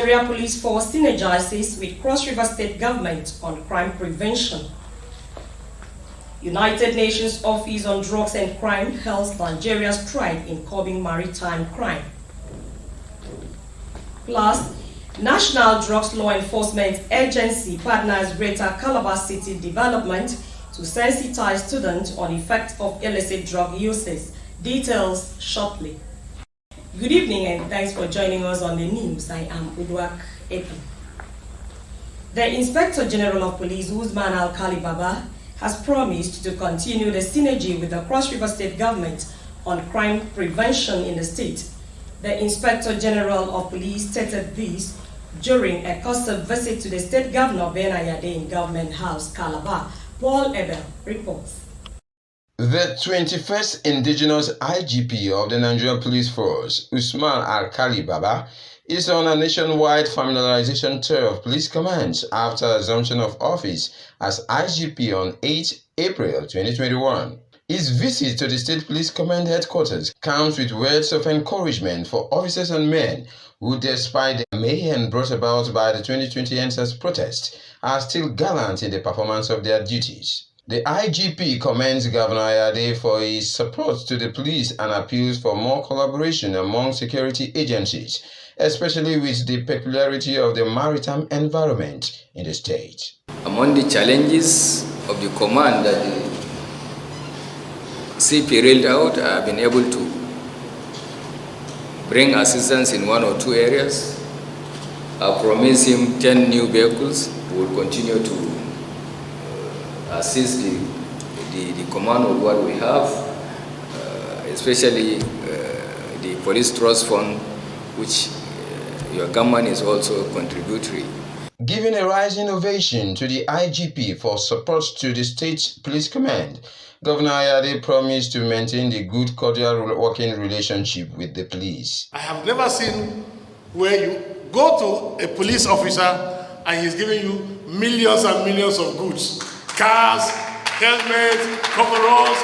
Nigeria Police Force synergizes with Cross River State Government on crime prevention. United Nations Office on Drugs and Crime hails Nigeria's stride in curbing maritime crime. Plus, National Drugs Law Enforcement Agency partners Nta Calabar City Development to sensitize students on the effects of illicit drug uses. Details shortly. Good evening and thanks for joining us on the news. I am Udwak Epi. The Inspector General of Police, Nta Calabar, has promised to continue the synergy with the Cross River State Government on crime prevention in the state. The Inspector General of Police stated this during a custom visit to the State Governor Nta in Government House, Calabar. Paul Ebel reports. The 21st indigenous IGP of the Nigerian Police Force, Nta Calabar, is on a nationwide familiarization tour of police commands after assumption of office as IGP on 8 April 2021. His visit to the State Police Command headquarters comes with words of encouragement for officers and men who, despite the mayhem brought about by the 2020 NSAS protest, are still gallant in the performance of their duties. The IGP commends Governor Ayade for his support to the police and appeals for more collaboration among security agencies, especially with the peculiarity of the maritime environment in the state. Among the challenges of the command that the CP railed out, I have been able to bring assistance in 1 or 2 areas. I promised him 10 new vehicles. We will continue to assist the command of what we have, especially the Police Trust Fund, which your government is also contributory. Giving a rising ovation to the IGP for support to the State Police Command, Governor Ayade promised to maintain the good cordial working relationship with the police. I have never seen where you go to a police officer and he's giving you millions and millions of goods. Cars, helmets, coveralls.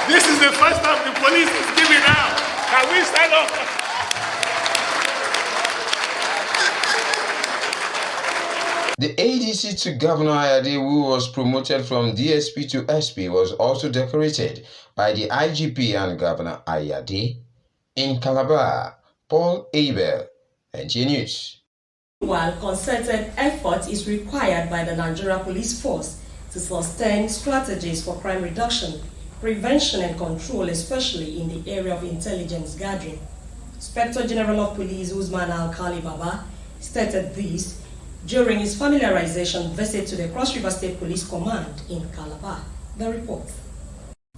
This is the first time the police is giving out. Can we stand up? The ADC to Governor Ayade, who was promoted from DSP to SP, was also decorated by the IGP and Governor Ayade. In Calabar, Paul Abel, NTA News. While concerted effort is required by the Nigeria Police Force to sustain strategies for crime reduction, prevention and control, especially in the area of intelligence gathering. Inspector General of Police Nta Calabar stated this during his familiarization visit to the Cross River State Police Command in Calabar. The report.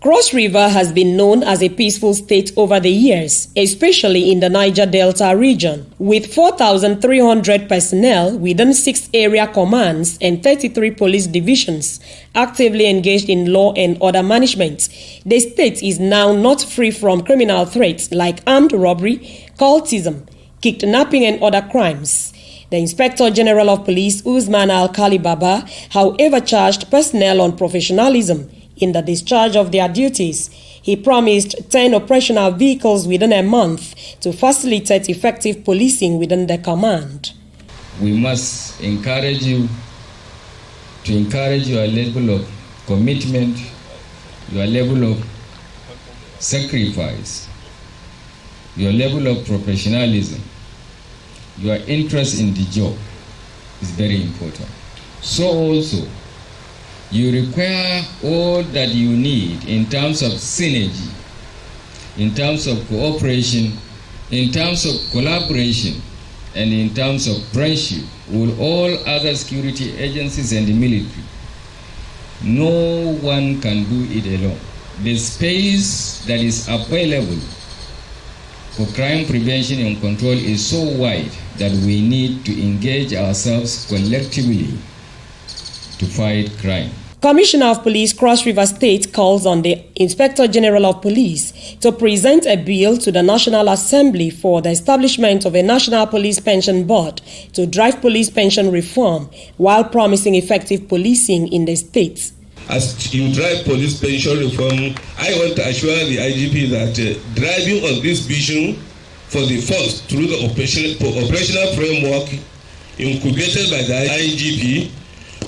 Cross River has been known as a peaceful state over the years, especially in the Niger Delta region, with 4,300 personnel within 6 area commands and 33 police divisions actively engaged in law and order management. The state is now not free from criminal threats like armed robbery, cultism, kidnapping and other crimes. The Inspector General of Police, Nta Calabar, however, charged personnel on professionalism in the discharge of their duties. He promised 10 operational vehicles within a month to facilitate effective policing within the command. We must encourage you to encourage your level of commitment, your level of sacrifice, your level of professionalism, your interest in the job is very important. So also, you require all that you need in terms of synergy, in terms of cooperation, in terms of collaboration, and in terms of friendship with all other security agencies and the military. No one can do it alone. The space that is available for crime prevention and control is so wide that we need to engage ourselves collectively to fight crime. Commissioner of Police Cross River State calls on the Inspector General of Police to present a bill to the National Assembly for the establishment of a National Police Pension Board to drive police pension reform while promising effective policing in the state. As you drive police pension reform, I want to assure the IGP that driving on this vision for the force through the operational framework incubated by the IGP,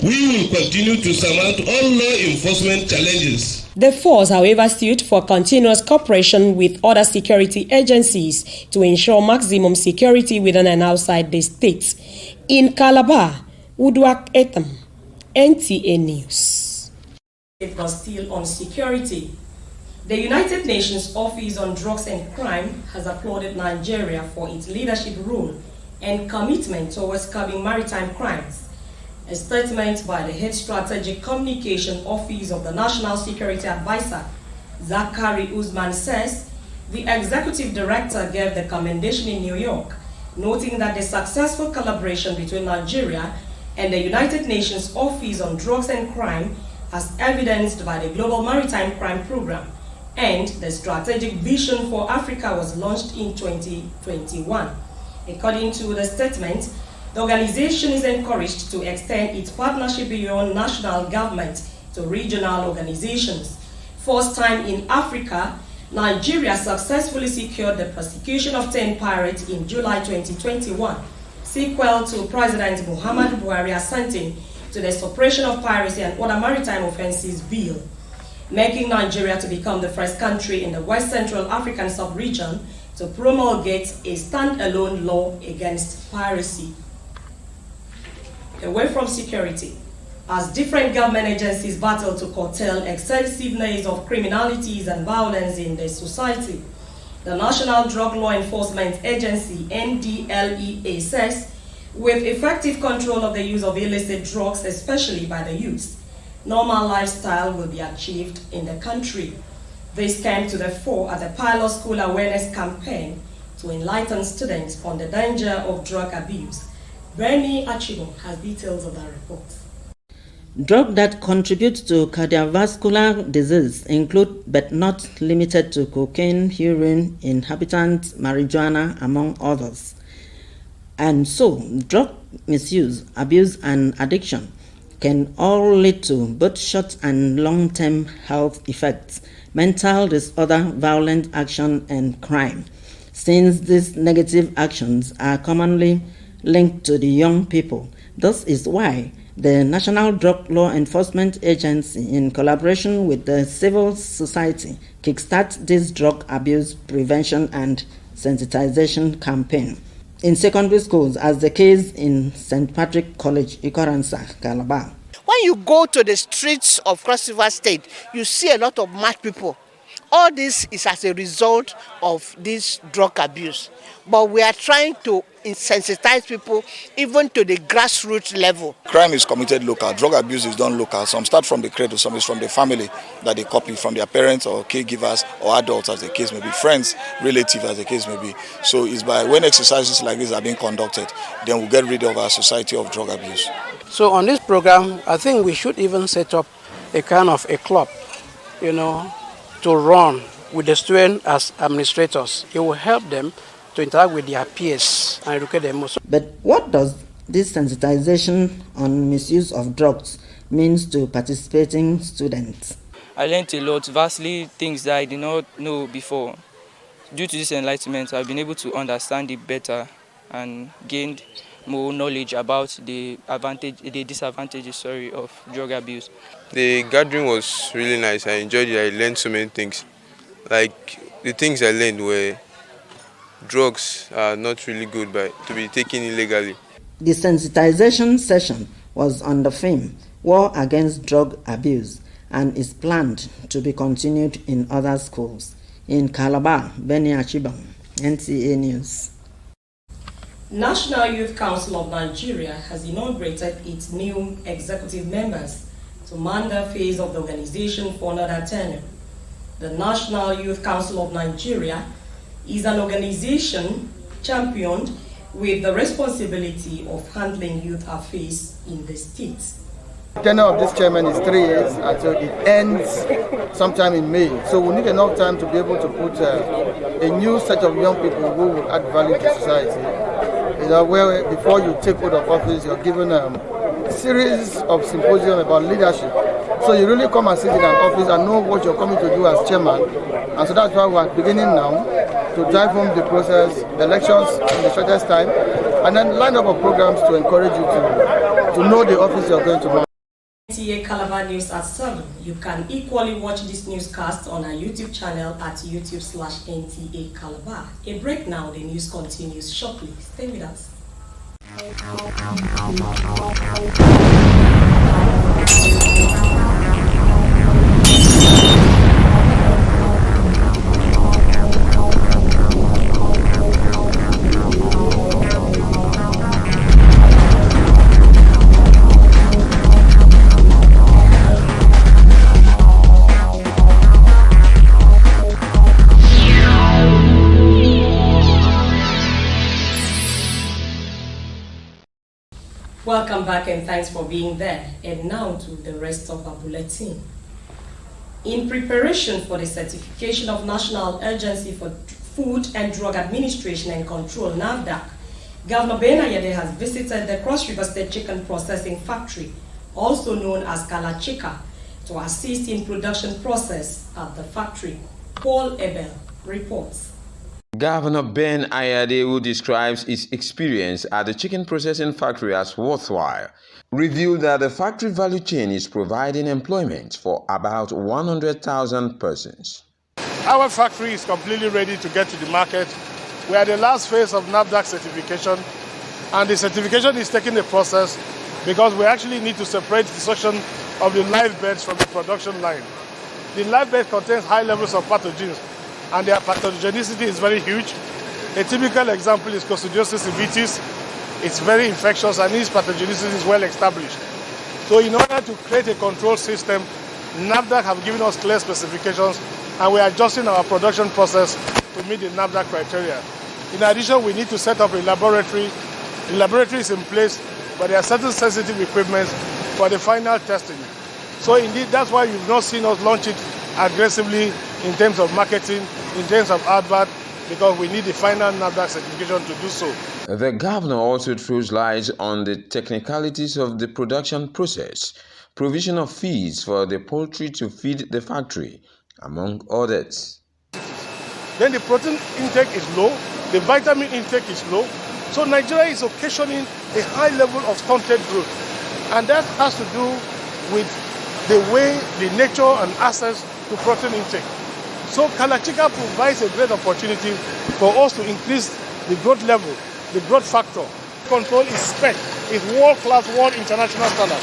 we will continue to surmount all law enforcement challenges. The force, however, stood for continuous cooperation with other security agencies to ensure maximum security within and outside the state. In Calabar, Udwak Etam, NTA News. It was still on security. The United Nations Office on Drugs and Crime has applauded Nigeria for its leadership role and commitment towards curbing maritime crimes. A statement by the Head Strategic Communication Office of the National Security Advisor, Zachary Usman, says the Executive Director gave the commendation in New York, noting that the successful collaboration between Nigeria and the United Nations Office on Drugs and Crime, as evidenced by the Global Maritime Crime Program, and the Strategic Vision for Africa was launched in 2021. According to the statement, the organization is encouraged to extend its partnership beyond national government to regional organizations. First time in Africa, Nigeria successfully secured the prosecution of 10 pirates in July 2021, sequel to President Muhammadu Buhari assenting to the Suppression of Piracy and Other Maritime Offences Bill, making Nigeria to become the first country in the West Central African sub-region to promulgate a standalone law against piracy. Away from security, as different government agencies battle to curtail excessiveness of criminalities and violence in the society, the National Drug Law Enforcement Agency, NDLEA, says with effective control of the use of illicit drugs, especially by the youth, normal lifestyle will be achieved in the country. This came to the fore at the pilot school awareness campaign to enlighten students on the danger of drug abuse. Bernie Achibo has details of that report. Drugs that contribute to cardiovascular disease include, but not limited to, cocaine, heroin, inhabitants, marijuana, among others. And so, drug misuse, abuse, and addiction can all lead to both short and long-term health effects, mental disorder, violent action, and crime. Since these negative actions are commonly linked to the young people, this is why the National Drug Law Enforcement Agency, in collaboration with the civil society, kickstart this drug abuse prevention and sensitization campaign in secondary schools, as the case in St. Patrick College, Nta Calabar. When you go to the streets of Cross River State, you see a lot of mad people. All this is as a result of this drug abuse. But we are trying to sensitize people even to the grassroots level. Crime is committed local, drug abuse is done local. Some start from the cradle, some is from the family that they copy from their parents or caregivers or adults, as the case may be, friends, relatives, as the case may be. So it's by when exercises like this are being conducted, then we'll get rid of our society of drug abuse. So on this program, I think we should even set up a kind of a club, to run with the students as administrators. It will help them to interact with their peers and educate them also. But what does this sensitization on misuse of drugs means to participating students? I learned a lot, vastly things that I did not know before. Due to this enlightenment, I've been able to understand it better and gained more knowledge about the disadvantages of drug abuse. The gathering was really nice. I enjoyed it. I learned so many things. Like the things I learned were drugs are not really good to be taken illegally. The sensitization session was on the theme War Against Drug Abuse and is planned to be continued in other schools. In Calabar, Benny Achibang, NTA News. National Youth Council of Nigeria has inaugurated its new executive members to man the face of the organization for another tenure. The National Youth Council of Nigeria is an organization championed with the responsibility of handling youth affairs in the state. The tenure of this chairman is 3 years until it ends sometime in May. So we need enough time to be able to put a new set of young people who will add value to society. Where before you take hold of office, you're given a series of symposium about leadership. So you really come and sit in an office and know what you're coming to do as chairman. And so that's why we're beginning now to drive home the process, elections in the shortest time, and then lineup of programs to encourage you to know the office you're going to mount. Nta Calabar News at 7. You can equally watch this newscast on our YouTube channel at youtube.com/NTA Calabar. A break now, the news continues shortly. Stay with us. Welcome back and thanks for being there. And now to the rest of our bulletin. In preparation for the certification of National Agency for Food and Drug Administration and Control, NAFDAC, Governor Ben Ayade has visited the Cross River State Chicken Processing Factory, also known as Kalachika, to assist in production process at the factory. Paul Ebel reports. Governor Ben Ayade, who describes his experience at the chicken processing factory as worthwhile, revealed that the factory value chain is providing employment for about 100,000 persons. Our factory is completely ready to get to the market. We are the last phase of NAFDAC certification, and the certification is taking a process because we actually need to separate the section of the live birds from the production line. The live bird contains high levels of pathogens, and their pathogenicity is very huge. A typical example is Coccidiosis vitis. It's very infectious and its pathogenicity is well established. So in order to create a control system, NAFDAC have given us clear specifications and we are adjusting our production process to meet the NAFDAC criteria. In addition, we need to set up a laboratory. The laboratory is in place, but there are certain sensitive equipment for the final testing. So indeed, that's why you've not seen us launch it aggressively in terms of marketing, in terms of advert, because we need the final NAFDAC certification to do so. The governor also throws light on the technicalities of the production process, provision of feeds for the poultry to feed the factory, among others. Then the protein intake is low, the vitamin intake is low, so Nigeria is occasioning a high level of stunted growth. And that has to do with the way, the nature and access to protein intake. So Kalachika provides a great opportunity for us to increase the growth level, the growth factor. Control is spec, is world-class, world international standard.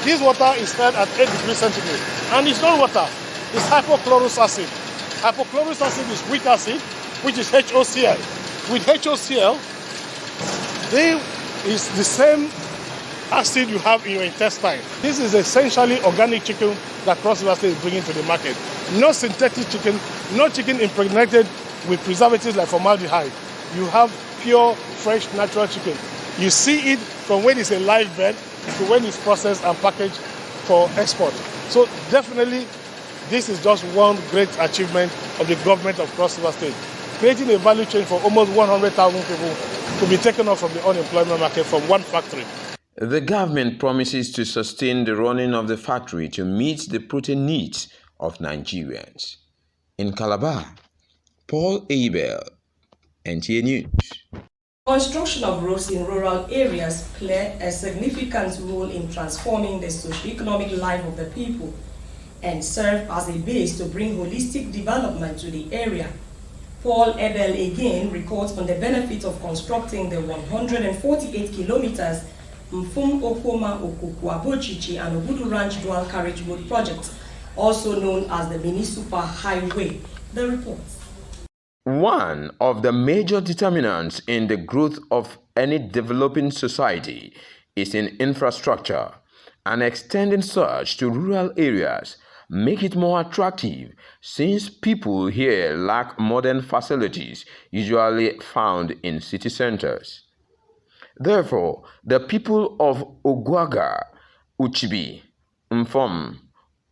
This water is held at 8 degrees centigrade. And it's not water, it's hypochlorous acid. Hypochlorous acid is weak acid, which is HOCl. With HOCl, they is the same acid you have in your intestine. This is essentially organic chicken that Cross River State is bringing to the market. No synthetic chicken, no chicken impregnated with preservatives like formaldehyde. You have pure, fresh, natural chicken. You see it from when it's a live bird to when it's processed and packaged for export. So definitely, this is just one great achievement of the government of Cross River State, creating a value chain for almost 100,000 people to be taken off from the unemployment market from one factory. The government promises to sustain the running of the factory to meet the protein needs of Nigerians. In Calabar, Paul Abel, NTA News. Construction of roads in rural areas play a significant role in transforming the socio-economic life of the people and serve as a base to bring holistic development to the area. Paul Abel again reports on the benefit of constructing the 148 kilometers Mfum Okoma Okuku Abochichi and Obudu Ranch Dual Carriage Road Project, also known as the Mini Super Highway. The reports. One of the major determinants in the growth of any developing society is in infrastructure, and extending such to rural areas make it more attractive since people here lack modern facilities usually found in city centers. Therefore, the people of Ogwaga, Uchibi, Mfom,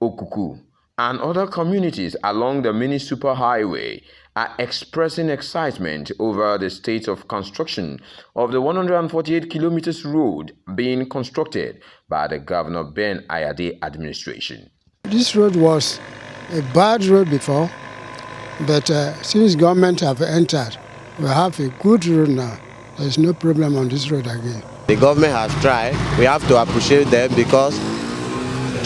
Okuku, and other communities along the mini superhighway are expressing excitement over the state of construction of the 148 kilometers road being constructed by the Governor Ben Ayade administration. This road was a bad road before, but since government have entered, we have a good road now. There's no problem on this road again. The government has tried. We have to appreciate them because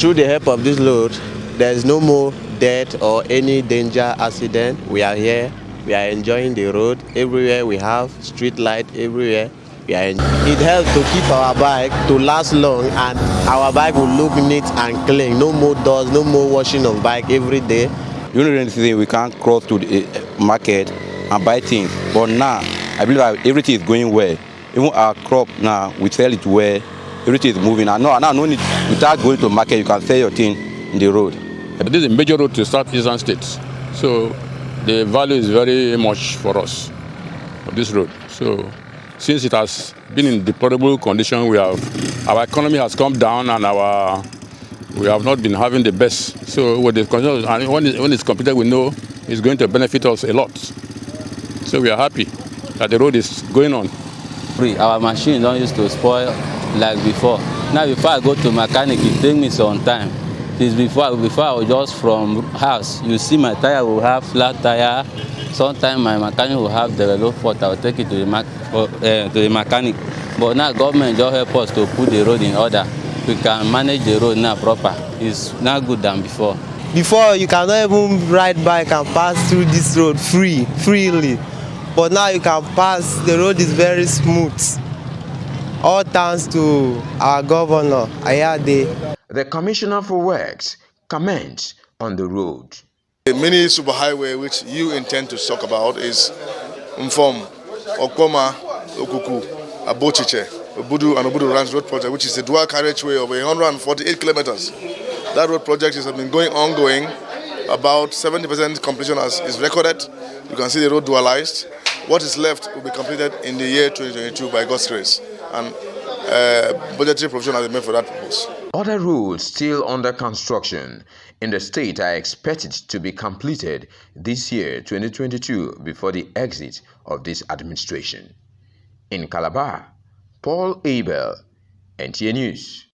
through the help of this road, there's no more death or any danger accident. We are here. We are enjoying the road. Everywhere we have street light everywhere. It helps to keep our bike to last long, and our bike will look neat and clean. No more dust, no more washing of bike every day. During the season, we can't cross to the market and buy things. But now, I believe that everything is going well. Even our crop now, we sell it well. Everything is moving. And now no need, without going to market, you can sell your thing in the road. This is a major road to southeastern states. So the value is very much for us, of this road. So since it has been in deplorable condition, our economy has come down and we have not been having the best. So with the condition, and when it's completed, we know it's going to benefit us a lot. So we are happy that the road is going on. Our machine don't used to spoil like before. Now before I go to mechanic, it takes me some time. This before I was just from house, you see my tire will have flat tire. Sometimes my mechanic will have the low fault. I will take it to the mechanic. But now government just help us to put the road in order. We can manage the road now proper. It's now good than before. Before you cannot even ride bike and pass through this road freely. But now you can pass. The road is very smooth. All thanks to our governor, Ayade. The Commissioner for Works comments on the road. The mini superhighway which you intend to talk about is Mfom, Okpoma, Okuku, Abochiche, Obudu and Obudu Ranch Road Project, which is a dual carriageway of 148 kilometers. That road project has been ongoing. About 70% completion is recorded. You can see the road dualized. What is left will be completed in the year 2022 by God's grace. And budgetary provision has been made for that purpose. Other roads still under construction in the state are expected to be completed this year, 2022, before the exit of this administration. In Calabar, Paul Abel, NTA News.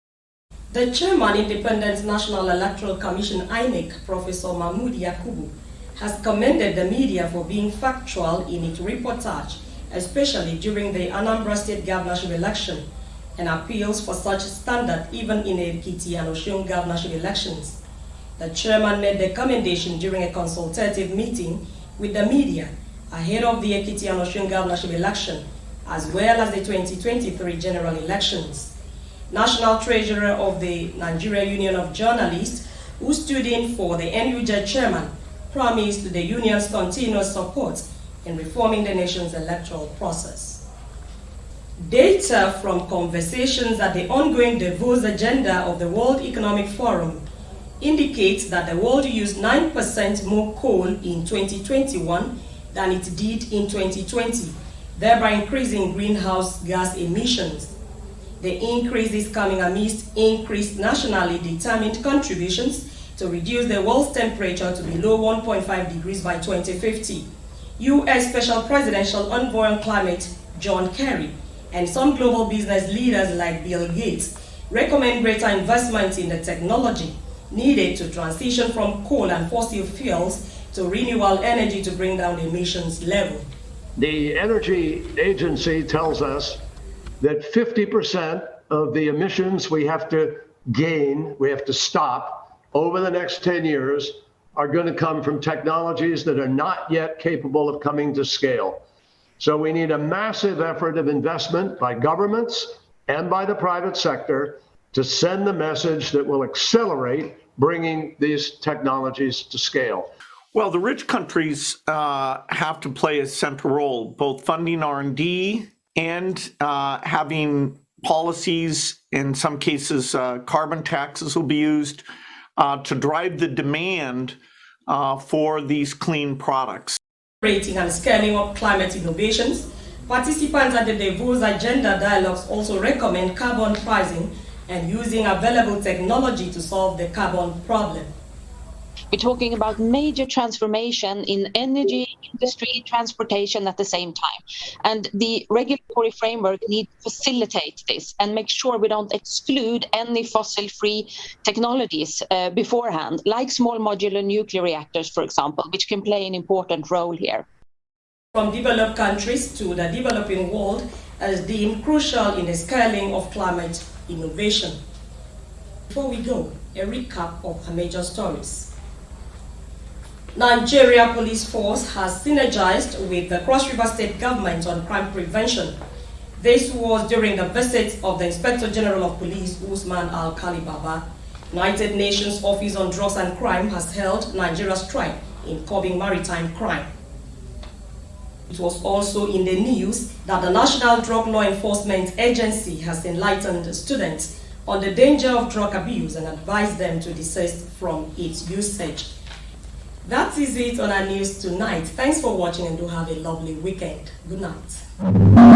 The Chairman, Independent National Electoral Commission, INEC, Professor Mahmoud Yakubu, has commended the media for being factual in its reportage, especially during the Anambra State governorship election, and appeals for such standard even in Ekiti and Osun governorship elections. The chairman made the commendation during a consultative meeting with the media ahead of the Ekiti and Osun governorship election, as well as the 2023 general elections. National Treasurer of the Nigeria Union of Journalists, who stood in for the NUJ chairman, promised the union's continuous support in reforming the nation's electoral process. Data from conversations at the ongoing Davos agenda of the World Economic Forum indicates that the world used 9% more coal in 2021 than it did in 2020, thereby increasing greenhouse gas emissions. The increase is coming amidst increased nationally determined contributions to reduce the world's temperature to below 1.5 degrees by 2050. U.S. Special Presidential Envoy on Climate, John Kerry, and some global business leaders like Bill Gates recommend greater investment in the technology needed to transition from coal and fossil fuels to renewable energy to bring down the emissions level. The Energy Agency tells us that 50% of the emissions we have to stop over the next 10 years are going to come from technologies that are not yet capable of coming to scale. So we need a massive effort of investment by governments and by the private sector to send the message that will accelerate bringing these technologies to scale. Well, the rich countries have to play a central role, both funding R&D and having policies. In some cases, carbon taxes will be used to drive the demand for these clean products. Rating and scaling up climate innovations, participants at the Davos Agenda Dialogues also recommend carbon pricing and using available technology to solve the carbon problem. We're talking about major transformation in energy, industry, transportation at the same time. And the regulatory framework needs to facilitate this and make sure we don't exclude any fossil-free technologies beforehand, like small modular nuclear reactors, for example, which can play an important role here. From developed countries to the developing world, as deemed crucial in the scaling of climate innovation. Before we go, a recap of our major stories. Nigeria Police Force has synergized with the Cross River State government on crime prevention. This was during the visit of the Inspector General of Police, Usman Al-Khalibaba. United Nations Office on Drugs and Crime has held Nigeria's strike in curbing maritime crime. It was also in the news that the National Drug Law Enforcement Agency has enlightened students on the danger of drug abuse and advised them to desist from its usage. That is it on our news tonight. Thanks for watching and do have a lovely weekend. Good night.